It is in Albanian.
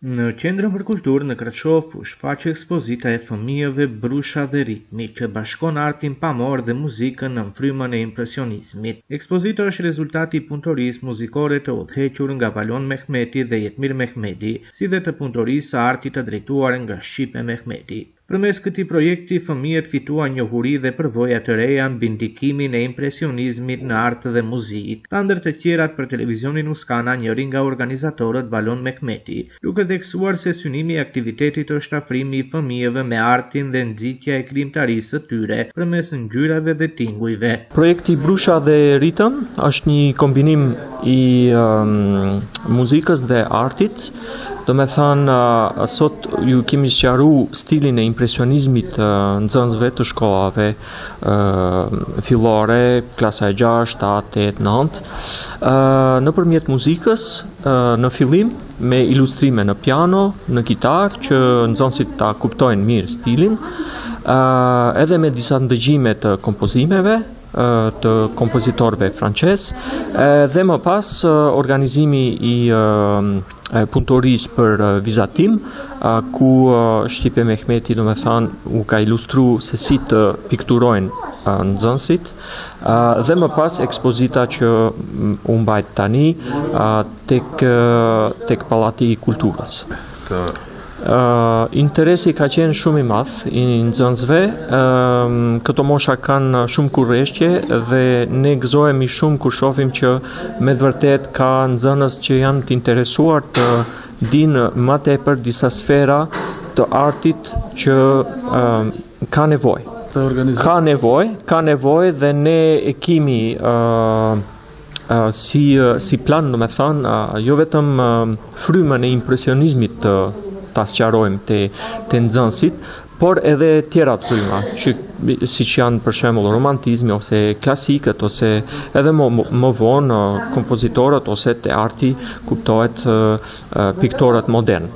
Në Qendrën për Kulturë në Kraçov u shfaqe ekspozita e fëmijëve Brusha dhe ritmi, që bashkon artin pamor dhe muzikën në frymën e impresionizmit. Ekspozita është rezultati i punëtorisë muzikore të udhëhequr nga Valon Mehmeti dhe Jetmir Mehmeti, si dhe të punëtorisë së artit të drejtuar nga Shqipe Mehmeti. Përmes këtij projekti, fëmijët fituan njohuri dhe përvoja të reja mbi ndikimin e impresionizmit në art dhe muzikë. Ta ndër të tjerat për televizionin Uskana, njëri nga organizatorët Valon Mehmeti, duke theksuar se synimi i aktivitetit është afrimi i fëmijëve me artin dhe nxitja e krijimtarisë së tyre përmes ngjyrave dhe tingujve. Projekti Brusha dhe ritëm është një kombinim i muzikës dhe artit. Do me thënë, sot ju kemi sqaruar stilin e impresionizmit nxënësve të shkollave fillore, klasa e 6, 7, 8, 9, nëpërmjet muzikës, në fillim me ilustrime në piano, në kitar, që nxënësit ta kuptojnë mirë stilin, edhe me disa ndëgjime të kompozimeve të kompozitorëve francez, dhe më pas organizimi i punëtorisë për vizatim, ku Shqipe Mehmeti, do me thënë, u ka ilustru se si të pikturojnë nxënësit, dhe më pas ekspozita që u mbajt tani tek Pallati i Kulturës. Interesi ka qenë shumë i madh i nxënësve. Këto mosha kanë shumë kurreshtje dhe ne gëzohemi shumë kur shohim që me të vërtet ka nxënës që janë të interesuar të dinë më tepër disa sfera të artit që ka nevojë. Ka nevojë dhe ne e kemi si plan, do me thënë, jo vetëm frymën e impresionizmit ta sqarojmë te nxënësit, por edhe tjera të fryma, siç janë për shembull romantizmi ose klasikët ose edhe më vonë kompozitorët ose te arti kuptohet piktorët modern.